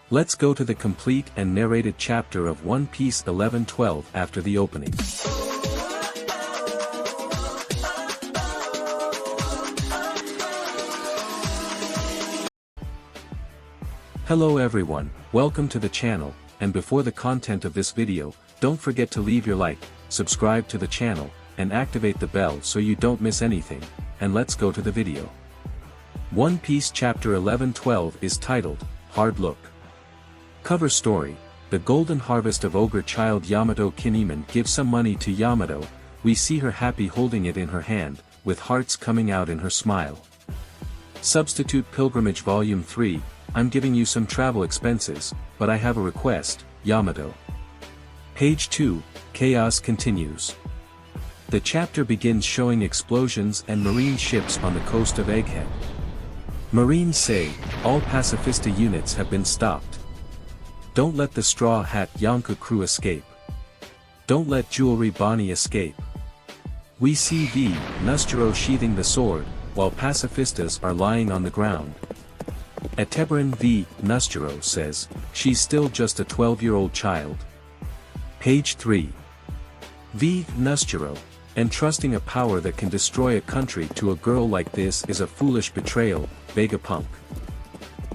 Let's go to the complete and narrated chapter of One Piece 11-12 after the opening. Hello everyone, welcome to the channel, and before the content of this video, don't forget to leave your like, subscribe to the channel, and activate the bell so you don't miss anything, and let's go to the video. One Piece chapter 11-12 is titled, Hard Look. Cover story, the golden harvest of ogre child Yamato Kinemon gives some money to Yamato, we see her happy holding it in her hand, with hearts coming out in her smile. Substitute Pilgrimage Volume 3, I'm giving you some travel expenses, but I have a request, Yamato. Page 2, Chaos continues. The chapter begins showing explosions and marine ships on the coast of Egghead. Marines say, all pacifista units have been stopped. Don't let the Straw Hat Yonka crew escape. Don't let Jewelry Bonnie escape. We see V. Nustero sheathing the sword, while pacifistas are lying on the ground. Etebaran V. Nustero says, she's still just a 12-year-old child. Page 3. V. Nustero, entrusting a power that can destroy a country to a girl like this is a foolish betrayal, Vegapunk.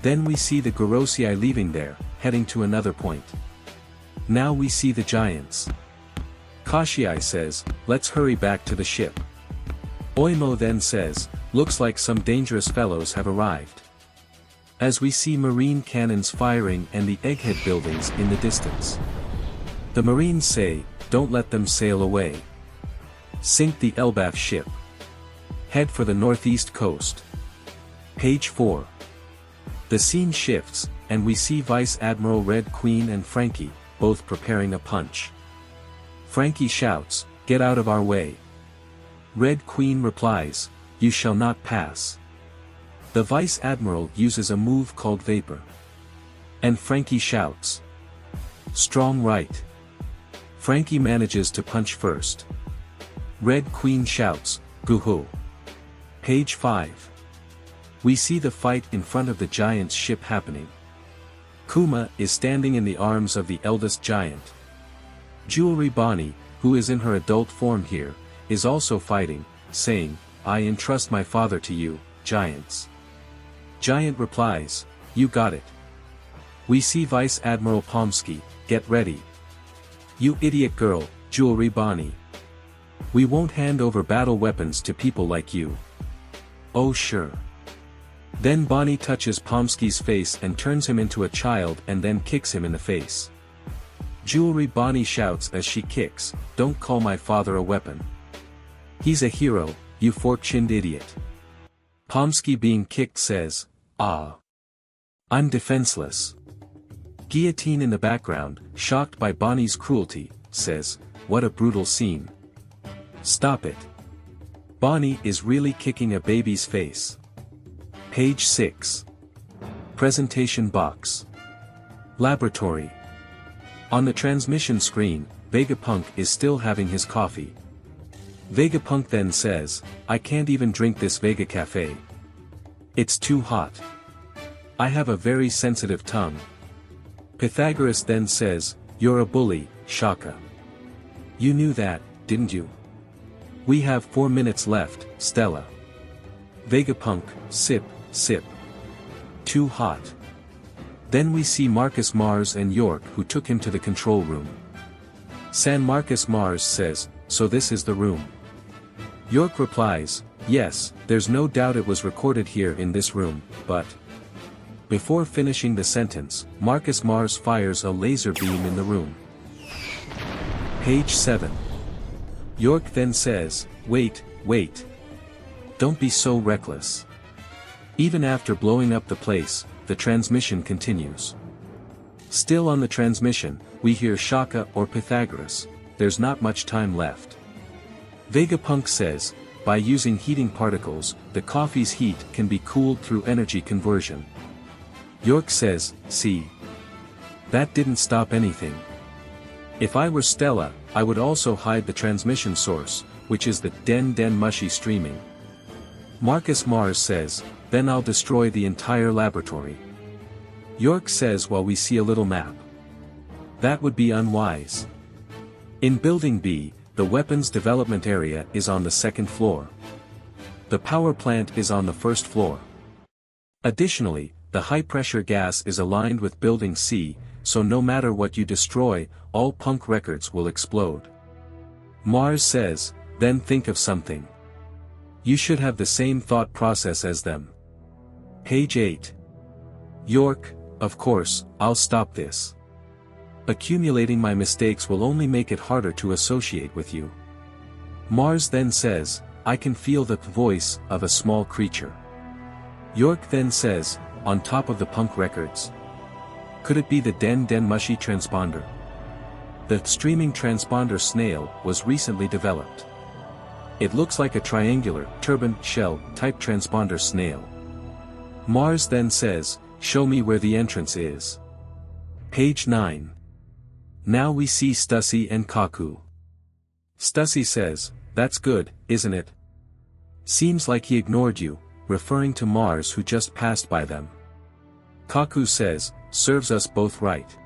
Then we see the Gorosei leaving there, heading to another point. Now we see the giants. Kashiai says, let's hurry back to the ship. Oimo then says, looks like some dangerous fellows have arrived. As we see marine cannons firing and the Egghead buildings in the distance. The Marines say, don't let them sail away. Sink the Elbaf ship. Head for the northeast coast. Page 4. The scene shifts, and we see Vice Admiral Red Queen and Frankie, both preparing a punch. Frankie shouts, get out of our way. Red Queen replies, you shall not pass. The Vice Admiral uses a move called Vapor. And Frankie shouts. Strong right. Frankie manages to punch first. Red Queen shouts, Guho. Page 5. We see the fight in front of the giant's ship happening. Kuma is standing in the arms of the eldest giant. Jewelry Bonnie, who is in her adult form here, is also fighting, saying, I entrust my father to you, giants. Giant replies, you got it. We see Vice Admiral Pomsky, get ready. You idiot girl, Jewelry Bonnie. We won't hand over battle weapons to people like you. Oh sure. Then Bonnie touches Pomsky's face and turns him into a child and then kicks him in the face. Jewelry Bonnie shouts as she kicks, don't call my father a weapon. He's a hero, you fork-chinned idiot. Pomsky being kicked says, ah. I'm defenseless. Guillotine in the background, shocked by Bonnie's cruelty, says, what a brutal scene. Stop it. Bonnie is really kicking a baby's face. Page 6. Presentation box. Laboratory. On the transmission screen, Vegapunk is still having his coffee. Vegapunk then says, I can't even drink this Vega Cafe. It's too hot. I have a very sensitive tongue. Pythagoras then says, you're a bully, Shaka. You knew that, didn't you? We have 4 minutes left, Stella. Vegapunk, sip, sip. Too hot. Then we see Marcus Mars and York who took him to the control room. San Marcus Mars says, so this is the room. York replies, yes, there's no doubt it was recorded here in this room, but... Before finishing the sentence, Marcus Mars fires a laser beam in the room. Page 7. York then says, wait. Don't be so reckless. Even after blowing up the place, the transmission continues. Still on the transmission, we hear Shaka or Pythagoras, there's not much time left. Vegapunk says, by using heating particles, the coffee's heat can be cooled through energy conversion. York says, see. That didn't stop anything. If I were Stella, I would also hide the transmission source, which is the Den Mushy streaming. Marcus Mars says, then I'll destroy the entire laboratory. York says while we see a little map. That would be unwise. In Building B, the weapons development area is on the second floor. The power plant is on the first floor. Additionally, the high-pressure gas is aligned with Building C, so no matter what you destroy, all punk records will explode. Mars says, then think of something. You should have the same thought process as them. Page 8. York, of course, I'll stop this. Accumulating my mistakes will only make it harder to associate with you. Mars then says, I can feel the voice of a small creature. York then says, on top of the punk records. Could it be the Den Den Mushy transponder? The streaming transponder snail was recently developed. It looks like a triangular, turban, shell, type transponder snail. Mars then says, show me where the entrance is. Page 9. Now we see Stussy and Kaku. Stussy says, that's good, isn't it? Seems like he ignored you, referring to Mars who just passed by them. Kaku says, serves us both right.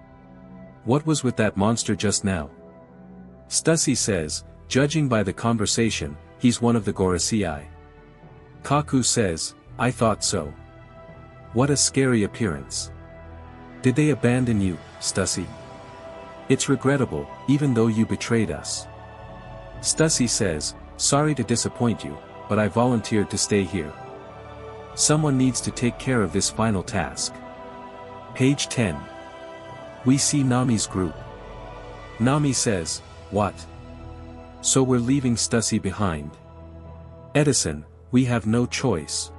What was with that monster just now? Stussy says, judging by the conversation, he's one of the Gorosei. Kaku says, I thought so. What a scary appearance. Did they abandon you, Stussy? It's regrettable, even though you betrayed us. Stussy says, sorry to disappoint you, but I volunteered to stay here. Someone needs to take care of this final task. Page 10. We see Nami's group. Nami says, what? So we're leaving Stussy behind. Edison, we have no choice.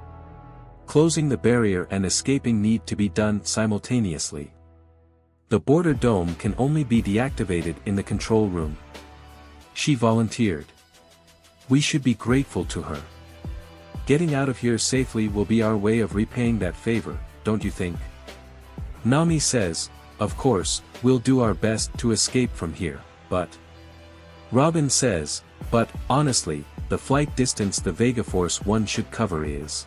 Closing the barrier and escaping need to be done simultaneously. The border dome can only be deactivated in the control room. She volunteered. We should be grateful to her. Getting out of here safely will be our way of repaying that favor, don't you think? Nami says, of course, we'll do our best to escape from here, but... Robin says, but, honestly, the flight distance the Vega Force 1 should cover is...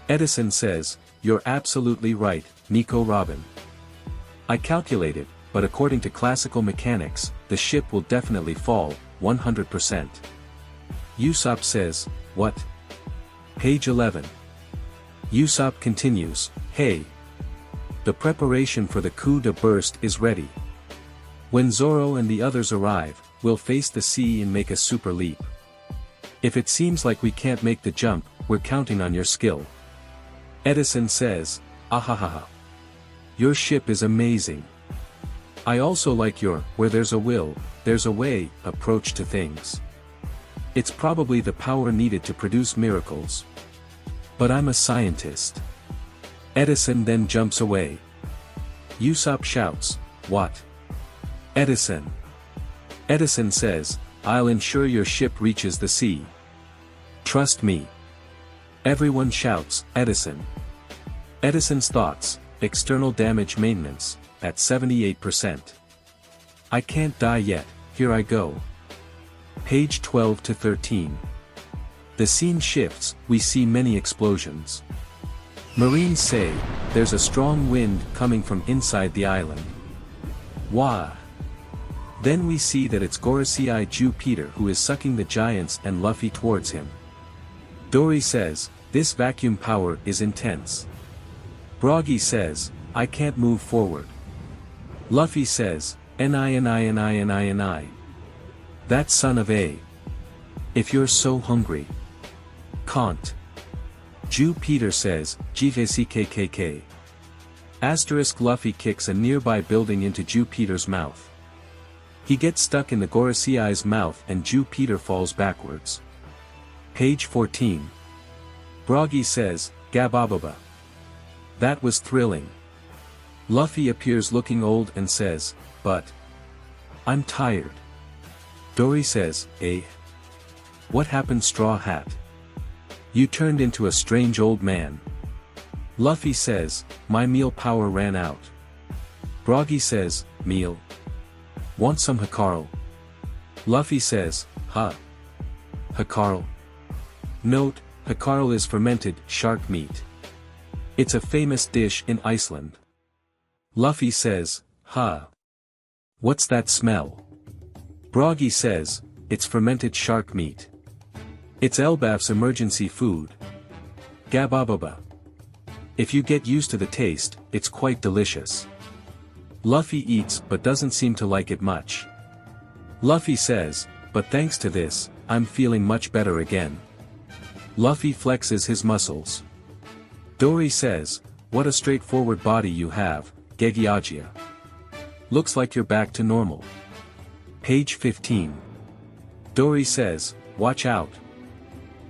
Edison says, you're absolutely right, Nico Robin. I calculated, but according to classical mechanics, the ship will definitely fall, 100%. Usopp says, what? Page 11. Usopp continues, hey. The preparation for the coup de burst is ready. When Zoro and the others arrive, we'll face the sea and make a super leap. If it seems like we can't make the jump, we're counting on your skill. Edison says, ahahaha. Your ship is amazing. I also like your, where there's a will, there's a way, approach to things. It's probably the power needed to produce miracles. But I'm a scientist. Edison then jumps away. Usopp shouts, what? Edison. Edison says, I'll ensure your ship reaches the sea. Trust me. Everyone shouts, Edison. Edison's thoughts, external damage maintenance, at 78%. I can't die yet, here I go. Page 12 to 13. The scene shifts, we see many explosions. Marines say, there's a strong wind coming from inside the island. Wah! Then we see that it's Gorosei Jupiter who is sucking the giants and Luffy towards him. Dory says, this vacuum power is intense. Broggy says, I can't move forward. Luffy says, Ni. That son of a. If you're so hungry. Can't. Jupiter says, GVCKKK. Asterisk Luffy kicks a nearby building into Jupiter's mouth. He gets stuck in the Gorosei's mouth and Jupiter falls backwards. Page 14. Broggy says, Gabababa. That was thrilling. Luffy appears looking old and says, but... I'm tired. Dory says, eh? What happened, Straw Hat? You turned into a strange old man. Luffy says, my meal power ran out. Broggy says, meal? Want some Hakarl? Luffy says, huh? Hakarl? Note, Hakarl is fermented shark meat. It's a famous dish in Iceland. Luffy says, huh. What's that smell? Broggy says, it's fermented shark meat. It's Elbaf's emergency food. Gabababa. If you get used to the taste, it's quite delicious. Luffy eats but doesn't seem to like it much. Luffy says, but thanks to this, I'm feeling much better again. Luffy flexes his muscles. Dory says, what a straightforward body you have, Gegiagia. Looks like you're back to normal. Page 15. Dory says, watch out.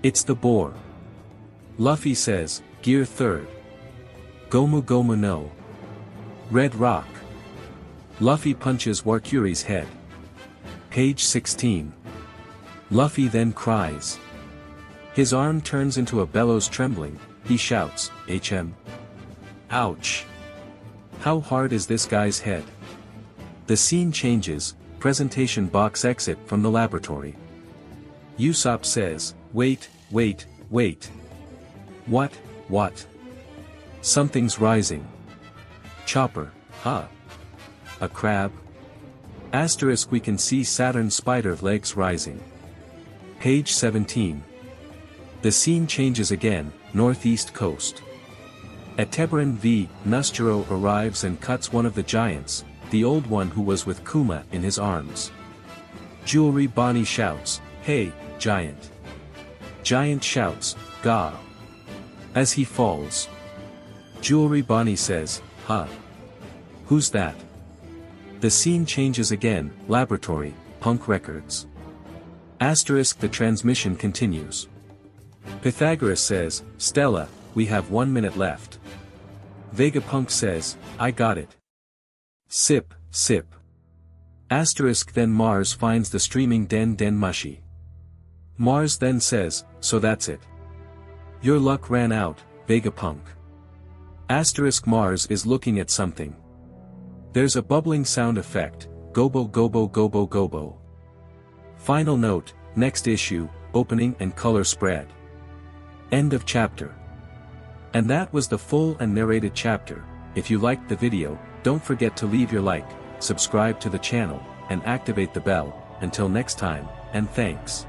It's the boar. Luffy says, gear 3rd. Gomu Gomu no. Red Rock. Luffy punches Warkuri's head. Page 16. Luffy then cries. His arm turns into a bellows trembling, he shouts, HM. Ouch. How hard is this guy's head? The scene changes, presentation box exit from the laboratory. Usopp says, wait. What? Something's rising. Chopper, huh? A crab? Asterisk we can see Saturn's spider legs rising. Page 17. The scene changes again, northeast coast. At Tebaran V, Nusturo arrives and cuts one of the giants, the old one who was with Kuma in his arms. Jewelry Bonnie shouts, hey, giant. Giant shouts, Gah. As he falls. Jewelry Bonnie says, huh? Who's that? The scene changes again, laboratory, Punk Records. Asterisk the transmission continues. Pythagoras says, Stella, we have 1 minute left. Vegapunk says, I got it. Sip. Asterisk then Mars finds the streaming Den Mushi. Mars then says, so that's it. Your luck ran out, Vegapunk. Asterisk Mars is looking at something. There's a bubbling sound effect, gobo gobo gobo gobo. Final note, next issue, opening and color spread. End of chapter. And that was the full and narrated chapter. If you liked the video, don't forget to leave your like, subscribe to the channel, and activate the bell. Until next time, and thanks.